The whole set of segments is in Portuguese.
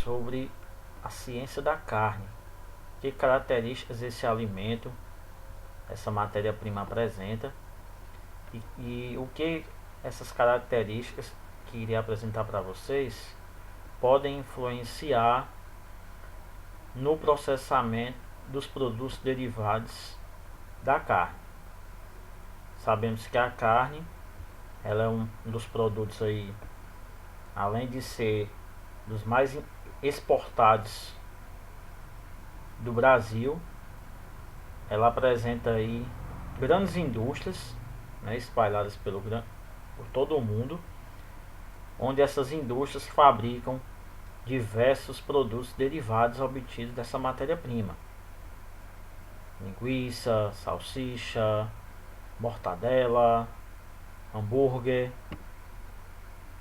sobre a ciência da carne. Que características esse alimento, essa matéria-prima apresenta e o que essas características que irei apresentar para vocês podem influenciar no processamento dos produtos derivados da carne. Sabemos que a carne ela é um dos produtos aí, além de ser dos mais exportados do Brasil, ela apresenta aí grandes indústrias, né, espalhadas por todo o mundo, onde essas indústrias fabricam diversos produtos derivados obtidos dessa matéria-prima: linguiça, salsicha, mortadela, hambúrguer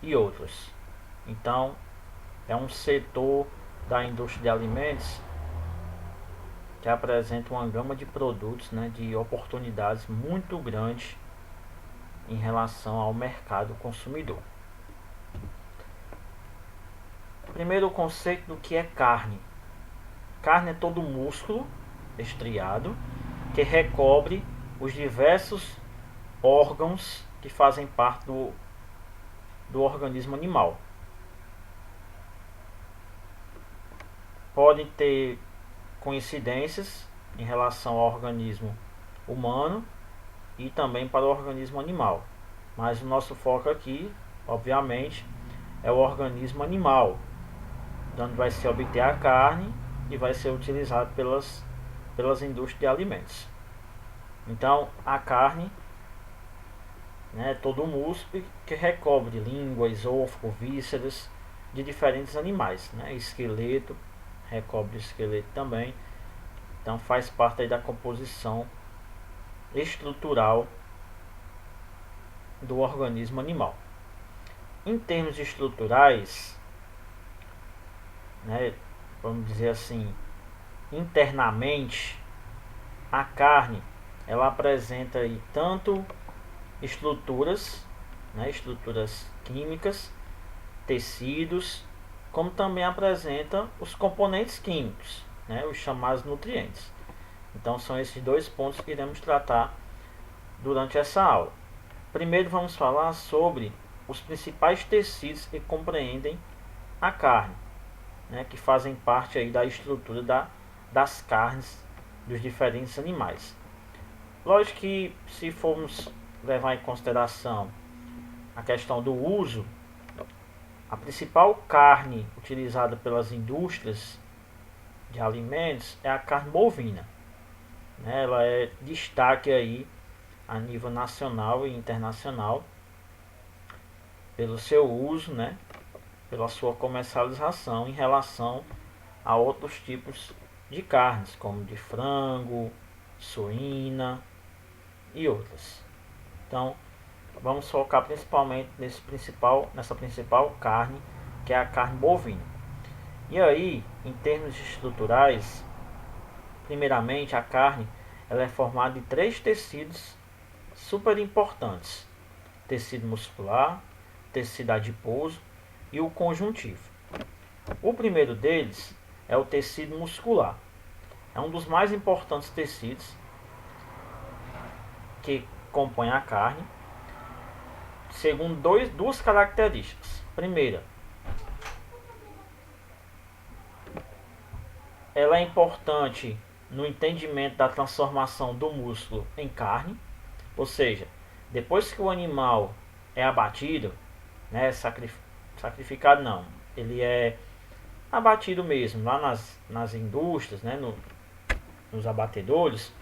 e outros. Então, é um setor da indústria de alimentos que apresenta uma gama de produtos, né, de oportunidades muito grande em relação ao mercado consumidor. Primeiro, o conceito do que é carne. Carne é todo músculo estriado que recobre os diversos órgãos que fazem parte do organismo animal. Podem ter coincidências em relação ao organismo humano e também para o organismo animal, mas o nosso foco aqui, obviamente, é o organismo animal, onde vai se obter a carne e vai ser utilizado pelas indústrias de alimentos. Então, a carne, né, todo o músculo que recobre língua, esôfago, vísceras de diferentes animais, né, esqueleto, recobre o esqueleto também. Então faz parte aí da composição estrutural do organismo animal. Em termos estruturais, né, vamos dizer assim, internamente, a carne ela apresenta aí tanto estruturas, né, estruturas químicas, tecidos, como também apresenta os componentes químicos, né, os chamados nutrientes. Então são esses dois pontos que iremos tratar durante essa aula. Primeiro vamos falar sobre os principais tecidos que compreendem a carne, né, que fazem parte aí da estrutura das carnes dos diferentes animais. Lógico que se formos levar em consideração a questão do uso, a principal carne utilizada pelas indústrias de alimentos é a carne bovina. Ela é destaque aí a nível nacional e internacional pelo seu uso, né, pela sua comercialização em relação a outros tipos de carnes, como de frango, suína e outras. Então, vamos focar principalmente nessa principal carne, que é a carne bovina. E aí, em termos estruturais, primeiramente a carne ela é formada de 3 tecidos super importantes: tecido muscular, tecido adiposo e o conjuntivo. O primeiro deles é o tecido muscular. É um dos mais importantes tecidos que compõem a carne, segundo duas características. Primeira, ela é importante no entendimento da transformação do músculo em carne, ou seja, depois que o animal é abatido, né, sacrificado não, ele é abatido mesmo lá nas indústrias, né, nos abatedouros,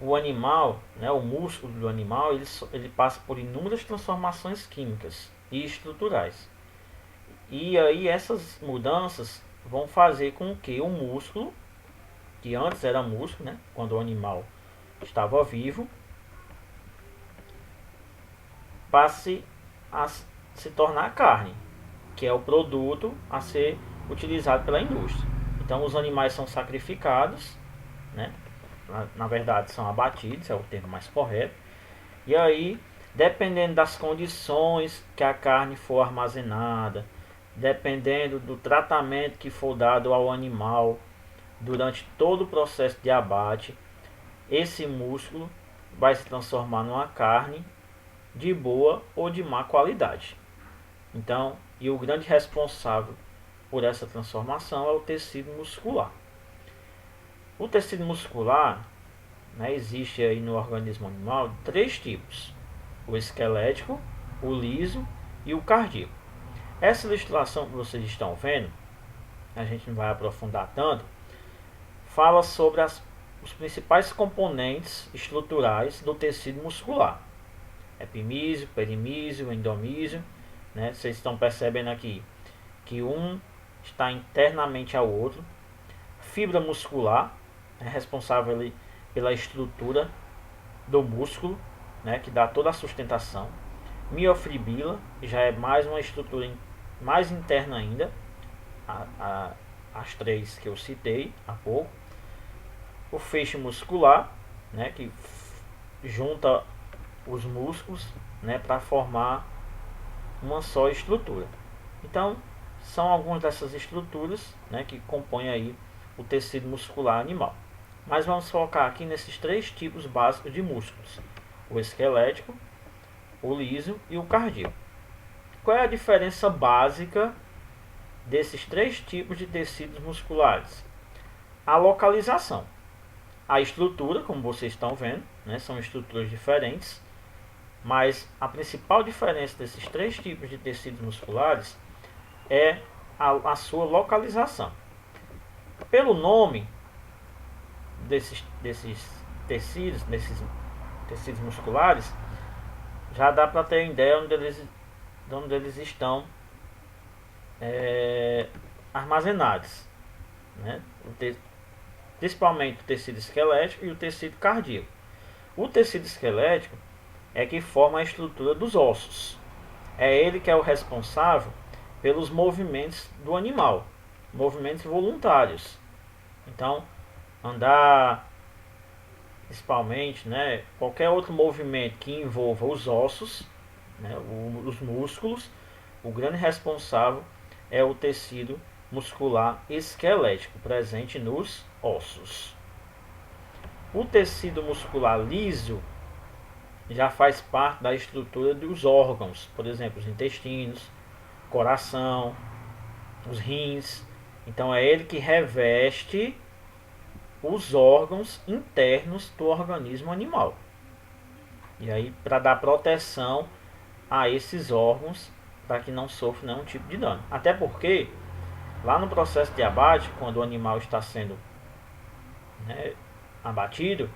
o animal, né, o músculo do animal, ele passa por inúmeras transformações químicas e estruturais. E aí essas mudanças vão fazer com que o músculo, que antes era músculo, né, quando o animal estava vivo, passe a se tornar carne, que é o produto a ser utilizado pela indústria. Então os animais são sacrificados, né? Na verdade são abatidos, é o termo mais correto. E aí, dependendo das condições que a carne for armazenada, dependendo do tratamento que for dado ao animal durante todo o processo de abate, esse músculo vai se transformar numa carne de boa ou de má qualidade. Então, e o grande responsável por essa transformação é o tecido muscular. O tecido muscular, né, existe aí no organismo animal três tipos: o esquelético, o liso e o cardíaco. Essa ilustração que vocês estão vendo, a gente não vai aprofundar tanto, fala sobre os principais componentes estruturais do tecido muscular: epimísio, perimísio, endomísio, né? Vocês estão percebendo aqui que um está internamente ao outro. Fibra muscular, é responsável ali pela estrutura do músculo, né, que dá toda a sustentação. Miofibrila, que já é mais uma estrutura mais interna ainda, as três que eu citei há pouco. O feixe muscular, né, que junta os músculos, né, para formar uma só estrutura. Então, são algumas dessas estruturas, né, que compõem aí o tecido muscular animal. Mas vamos focar aqui nesses três tipos básicos de músculos: o esquelético, o liso e o cardíaco. Qual é a diferença básica desses três tipos de tecidos musculares? A localização. A estrutura, como vocês estão vendo, né, são estruturas diferentes, mas a principal diferença desses três tipos de tecidos musculares é a sua localização. Pelo nome desses tecidos musculares, já dá para ter ideia onde eles estão armazenados, né? Principalmente o tecido esquelético e o tecido cardíaco. O tecido esquelético é que forma a estrutura dos ossos. É ele que é o responsável pelos movimentos do animal, movimentos voluntários. Então, andar, principalmente, né, qualquer outro movimento que envolva os ossos, né, os músculos, o grande responsável é o tecido muscular esquelético presente nos ossos. O tecido muscular liso já faz parte da estrutura dos órgãos, por exemplo, os intestinos, coração, os rins. Então é ele que reveste os órgãos internos do organismo animal. E aí, para dar proteção a esses órgãos, para que não sofra nenhum tipo de dano. Até porque, lá no processo de abate, quando o animal está sendo, né, abatido,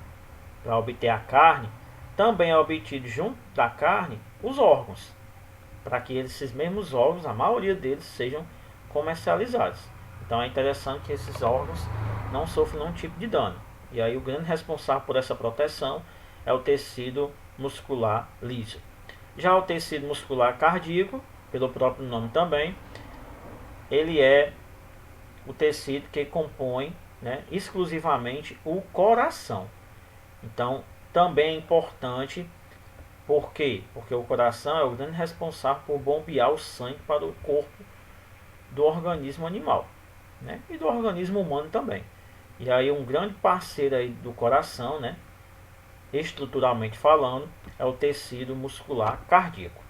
para obter a carne, também é obtido junto da carne os órgãos, para que esses mesmos órgãos, a maioria deles, sejam comercializados. Então é interessante que esses órgãos não sofram nenhum tipo de dano. E aí o grande responsável por essa proteção é o tecido muscular liso. Já o tecido muscular cardíaco, pelo próprio nome também, ele é o tecido que compõe, né, exclusivamente o coração. Então também é importante, por quê? Porque o coração é o grande responsável por bombear o sangue para o corpo do organismo animal, né, e do organismo humano também. E aí um grande parceiro aí do coração, né, estruturalmente falando, é o tecido muscular cardíaco.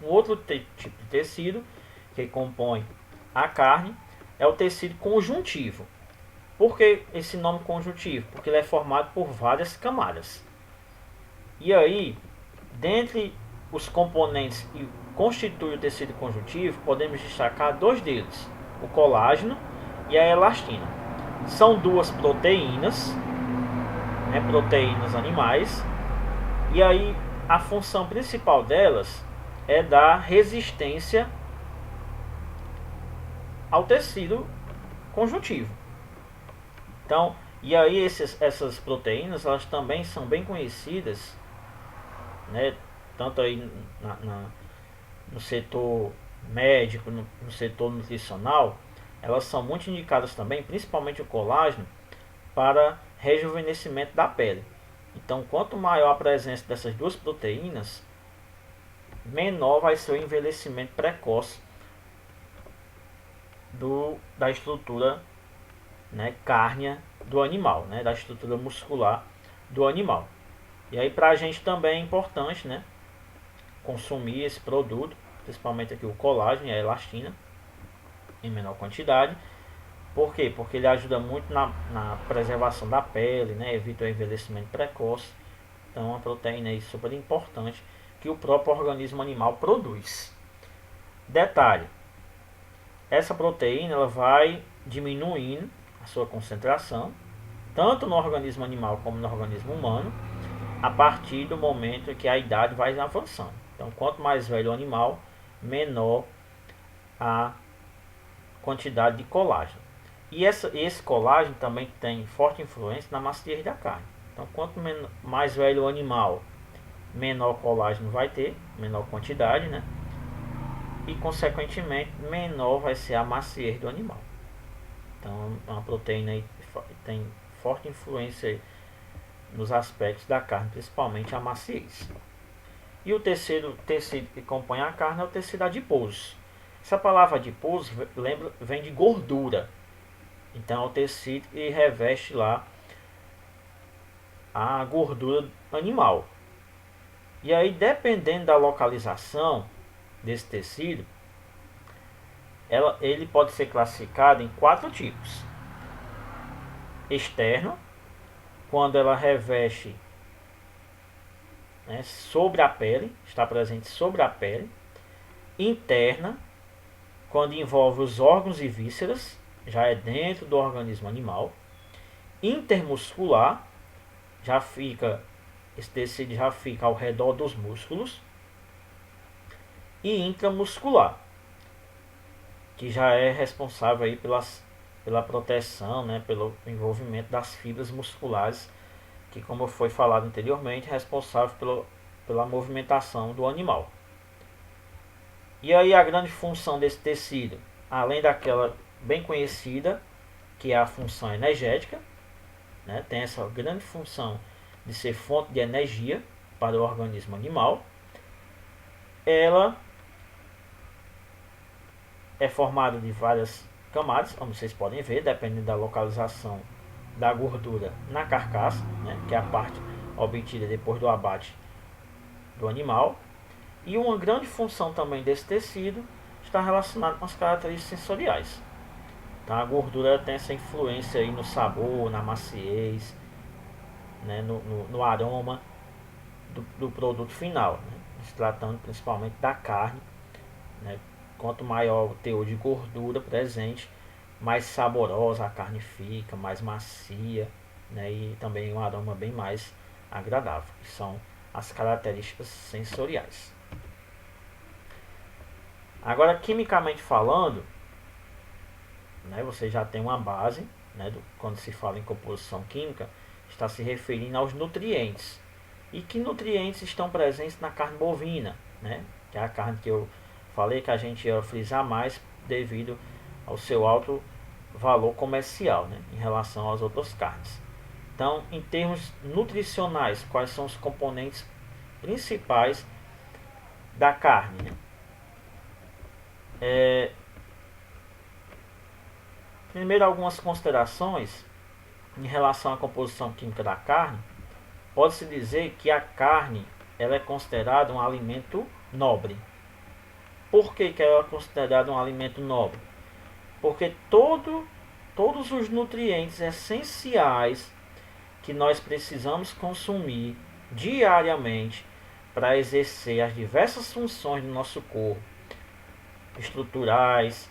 Um outro tipo de tecido que compõe a carne é o tecido conjuntivo. Por que esse nome conjuntivo? Porque ele é formado por várias camadas. E aí, dentre os componentes que constituem o tecido conjuntivo, podemos destacar dois deles: o colágeno e a elastina. São duas proteínas, né, proteínas animais, e aí a função principal delas é dar resistência ao tecido conjuntivo. Então, e aí essas proteínas, elas também são bem conhecidas, né, tanto aí no setor médico, no setor nutricional. Elas são muito indicadas também, principalmente o colágeno, para rejuvenescimento da pele. Então, quanto maior a presença dessas duas proteínas, menor vai ser o envelhecimento precoce da estrutura, né, cárnea do animal, né, da estrutura muscular do animal. E aí para a gente também é importante, né, consumir esse produto, principalmente aqui o colágeno e a elastina, em menor quantidade. Por quê? Porque ele ajuda muito na preservação da pele, né, evita o envelhecimento precoce. Então é uma proteína aí super importante que o próprio organismo animal produz. Detalhe, essa proteína ela vai diminuindo a sua concentração, tanto no organismo animal como no organismo humano, a partir do momento que a idade vai avançando. Então, quanto mais velho o animal, menor a quantidade de colágeno. E esse colágeno também tem forte influência na maciez da carne. Então, quanto mais velho o animal, menor colágeno vai ter, menor quantidade, né? E, consequentemente, menor vai ser a maciez do animal. Então, a proteína aí tem forte influência nos aspectos da carne, principalmente a maciez. E o terceiro tecido que compõe a carne é o tecido adiposo. Essa palavra adiposo vem de gordura. Então é o tecido que reveste lá a gordura animal. E aí, dependendo da localização desse tecido, ele pode ser classificado em 4 tipos. Externo, quando ela reveste, né, sobre a pele, está presente sobre a pele. Interna, quando envolve os órgãos e vísceras, já é dentro do organismo animal. Intermuscular, esse tecido já fica ao redor dos músculos. E intramuscular, que já é responsável aí pela proteção, né, pelo envolvimento das fibras musculares, que, como foi falado anteriormente, é responsável pela movimentação do animal. E aí a grande função desse tecido, além daquela bem conhecida, que é a função energética, né, tem essa grande função de ser fonte de energia para o organismo animal. Ela é formada de várias camadas, como vocês podem ver, dependendo da localização da gordura na carcaça, né, que é a parte obtida depois do abate do animal. E uma grande função também desse tecido está relacionada com as características sensoriais. Então, a gordura tem essa influência aí no sabor, na maciez, né, no aroma do produto final, né, se tratando principalmente da carne, né. Quanto maior o teor de gordura presente, mais saborosa a carne fica, mais macia, né, e também um aroma bem mais agradável, que são as características sensoriais. Agora, quimicamente falando, né, você já tem uma base, né, quando se fala em composição química, está se referindo aos nutrientes. E que nutrientes estão presentes na carne bovina, né, que é a carne que eu falei que a gente ia frisar mais devido ao seu alto valor comercial, né, em relação às outras carnes. Então, em termos nutricionais, quais são os componentes principais da carne, né? Primeiro, algumas considerações em relação à composição química da carne. Pode-se dizer que a carne ela é considerada um alimento nobre. Por que ela é considerada um alimento nobre? Porque todos os nutrientes essenciais que nós precisamos consumir diariamente para exercer as diversas funções do nosso corpo, estruturais,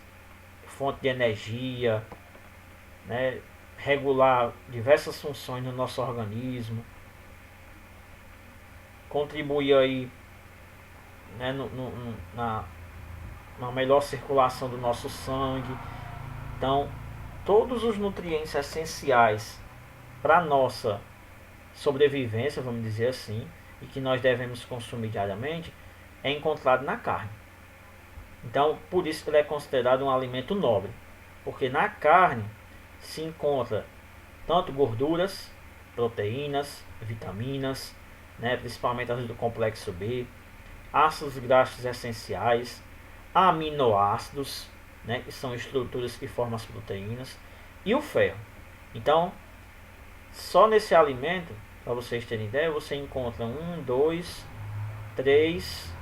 fonte de energia, né, regular diversas funções no nosso organismo, contribuir aí, né, na melhor circulação do nosso sangue. Então, todos os nutrientes essenciais para a nossa sobrevivência, vamos dizer assim, e que nós devemos consumir diariamente, é encontrado na carne. Então, por isso que ele é considerado um alimento nobre, porque na carne se encontra tanto gorduras, proteínas, vitaminas, né, principalmente as do complexo B, ácidos graxos essenciais, aminoácidos, né, que são estruturas que formam as proteínas, e o ferro. Então, só nesse alimento, para vocês terem ideia, você encontra 1, 2, 3,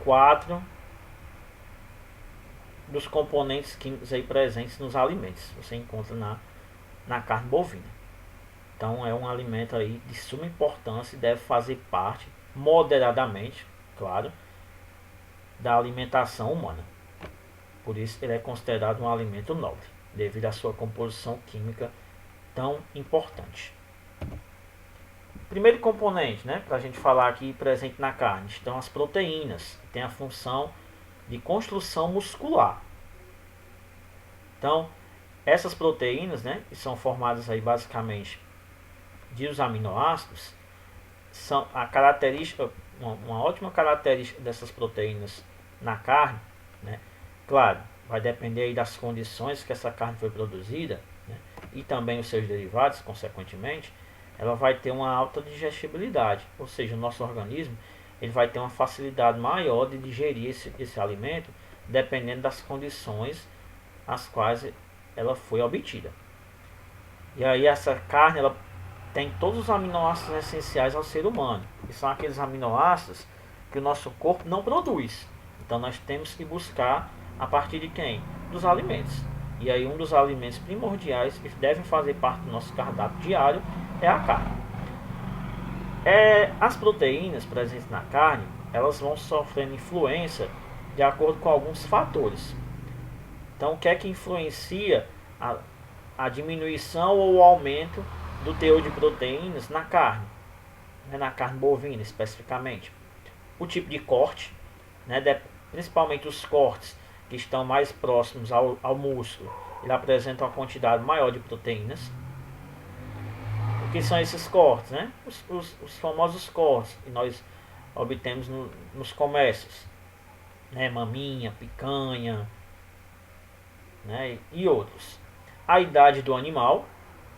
4 dos componentes químicos aí presentes nos alimentos. Você encontra na carne bovina. Então é um alimento aí de suma importância e deve fazer parte, moderadamente, claro, da alimentação humana. Por isso ele é considerado um alimento nobre, devido à sua composição química tão importante. Primeiro componente, né, para a gente falar aqui presente na carne, estão as proteínas, que tem a função de construção muscular. Então, essas proteínas, né, que são formadas aí basicamente de os aminoácidos, são a característica, uma ótima característica dessas proteínas na carne, né, claro, vai depender aí das condições que essa carne foi produzida, né, e também os seus derivados, consequentemente, ela vai ter uma alta digestibilidade, ou seja, o nosso organismo ele vai ter uma facilidade maior de digerir esse alimento, dependendo das condições as quais ela foi obtida. E aí essa carne ela tem todos os aminoácidos essenciais ao ser humano, que são aqueles aminoácidos que o nosso corpo não produz. Então nós temos que buscar a partir de quem? Dos alimentos. E aí um dos alimentos primordiais que devem fazer parte do nosso cardápio diário é a carne. As proteínas presentes na carne, elas vão sofrendo influência de acordo com alguns fatores. Então o que é que influencia a diminuição ou o aumento do teor de proteínas na carne, né, na carne bovina especificamente? O tipo de corte, né, principalmente os cortes que estão mais próximos ao músculo, ele apresenta uma quantidade maior de proteínas. O que são esses cortes? Né? Os famosos cortes que nós obtemos nos comércios, né? Maminha, picanha, né? E outros. A idade do animal,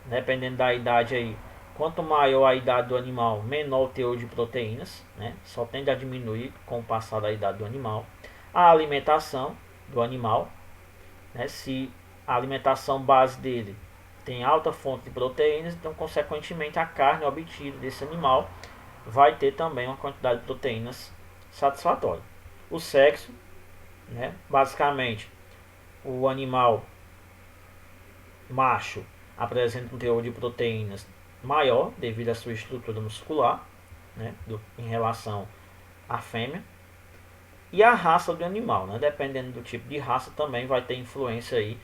dependendo da idade aí, quanto maior a idade do animal, menor o teor de proteínas, né? Só tende a diminuir com o passar da idade do animal. A alimentação do animal, né? Se a alimentação base dele tem alta fonte de proteínas, então consequentemente a carne obtida desse animal vai ter também uma quantidade de proteínas satisfatória. O sexo, né? Basicamente o animal macho apresenta um teor de proteínas maior devido à sua estrutura muscular, né, em relação à fêmea. E a raça do animal, né, dependendo do tipo de raça, também vai ter influência aí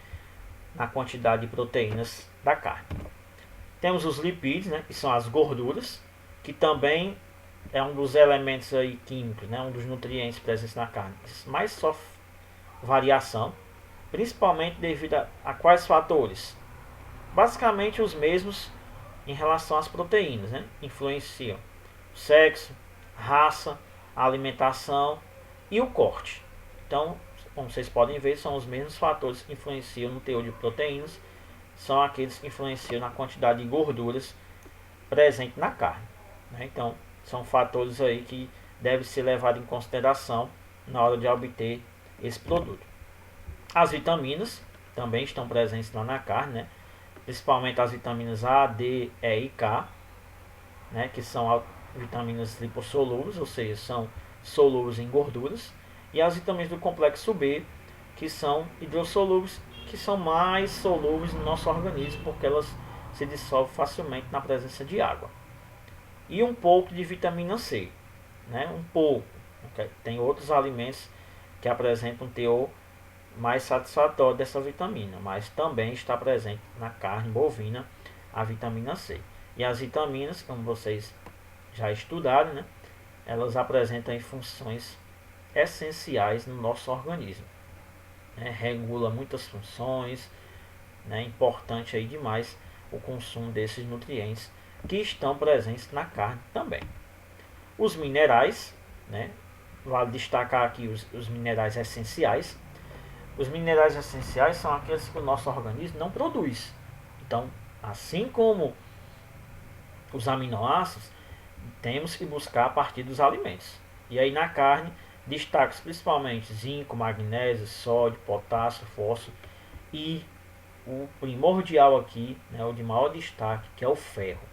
na quantidade de proteínas da carne. Temos os lipídios, né, que são as gorduras, que também é um dos elementos aí químicos, né, um dos nutrientes presentes na carne, que mais sofre variação, principalmente devido a quais fatores? Basicamente os mesmos em relação às proteínas, né? Influenciam o sexo, raça, a alimentação e o corte. Então, como vocês podem ver, são os mesmos fatores que influenciam no teor de proteínas, são aqueles que influenciam na quantidade de gorduras presente na carne, né? Então, são fatores aí que devem ser levados em consideração na hora de obter esse produto. As vitaminas também estão presentes lá na carne, né? Principalmente as vitaminas A, D, E e K, né? Que são vitaminas lipossolúveis, ou seja, são solúveis em gorduras, e as vitaminas do complexo B, que são hidrossolúveis, que são mais solúveis no nosso organismo, porque elas se dissolvem facilmente na presença de água. E um pouco de vitamina C, né? Um pouco. Okay? Tem outros alimentos que apresentam um teor mais satisfatório dessa vitamina, mas também está presente na carne bovina a vitamina C. E as vitaminas, como vocês já estudaram, né, elas apresentam funções essenciais no nosso organismo, né, regula muitas funções, né, importante aí demais o consumo desses nutrientes que estão presentes na carne também. Os minerais, né, vale destacar aqui os minerais essenciais. Os minerais essenciais são aqueles que o nosso organismo não produz. Então, assim como os aminoácidos, temos que buscar a partir dos alimentos. E aí na carne Destaques principalmente zinco, magnésio, sódio, potássio, fósforo e o primordial aqui, né, o de maior destaque, que é o ferro,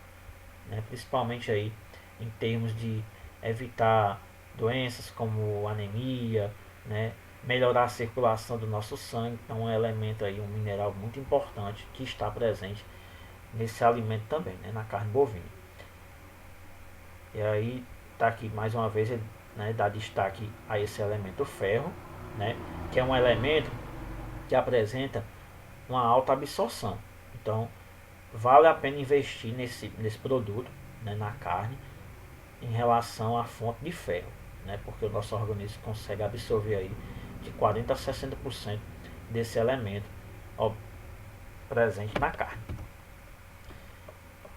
né, principalmente aí em termos de evitar doenças como anemia, né, melhorar a circulação do nosso sangue. Então, um elemento aí, um mineral muito importante que está presente nesse alimento também, né, na carne bovina. E aí tá aqui mais uma vez ele, né, dá destaque a esse elemento ferro, né, que é um elemento que apresenta uma alta absorção. Então, vale a pena investir nesse produto, né, na carne, em relação à fonte de ferro, né, porque o nosso organismo consegue absorver aí de 40 a 60% desse elemento presente na carne.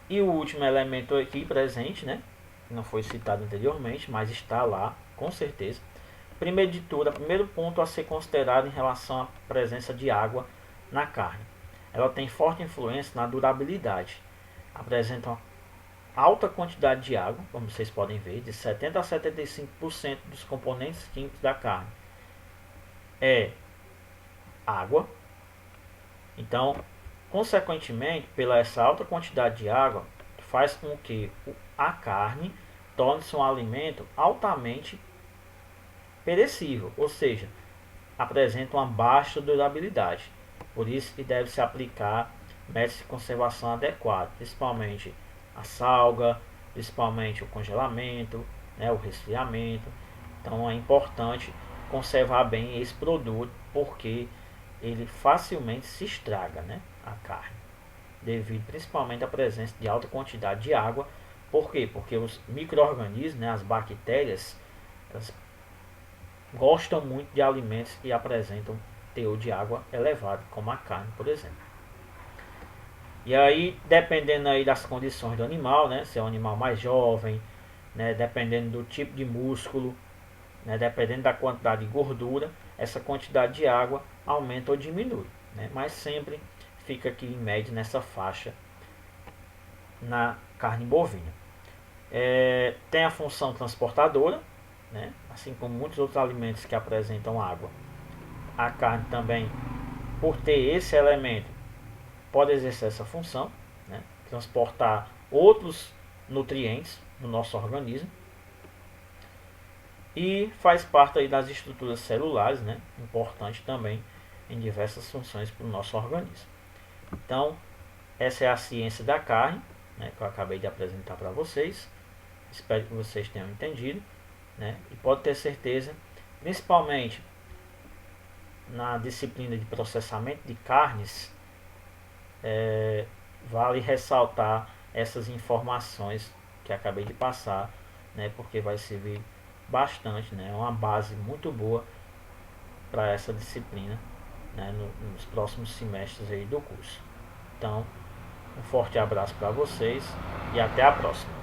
E o último elemento aqui presente, né, não foi citado anteriormente, mas está lá com certeza. Primeiro de tudo, o primeiro ponto a ser considerado em relação à presença de água na carne. Ela tem forte influência na durabilidade. Apresenta uma alta quantidade de água, como vocês podem ver, de 70 a 75% dos componentes químicos da carne é água. Então, consequentemente, pela essa alta quantidade de água, faz com que a carne torne-se um alimento altamente perecível, ou seja, apresenta uma baixa durabilidade. Por isso que deve se aplicar métodos de conservação adequados, principalmente a salga, principalmente o congelamento, né, o resfriamento. Então é importante conservar bem esse produto, porque ele facilmente se estraga, né, a carne, devido principalmente à presença de alta quantidade de água. Por quê? Porque os micro-organismos, né, as bactérias, elas gostam muito de alimentos que apresentam teor de água elevado, como a carne, por exemplo. E aí, dependendo aí das condições do animal, né, se é um animal mais jovem, né, dependendo do tipo de músculo, né, dependendo da quantidade de gordura, essa quantidade de água aumenta ou diminui, né, mas sempre fica aqui em média nessa faixa na carne bovina. Tem a função transportadora, né, assim como muitos outros alimentos que apresentam água. A carne também, por ter esse elemento, pode exercer essa função, né, transportar outros nutrientes no nosso organismo, e faz parte aí das estruturas celulares, né, importante também em diversas funções para o nosso organismo. Então, essa é a ciência da carne, né, que eu acabei de apresentar para vocês. Espero que vocês tenham entendido, né, e pode ter certeza, principalmente na disciplina de processamento de carnes, vale ressaltar essas informações que acabei de passar, né, porque vai servir bastante, né, uma base muito boa para essa disciplina, né, nos próximos semestres aí do curso. Então, um forte abraço para vocês e até a próxima.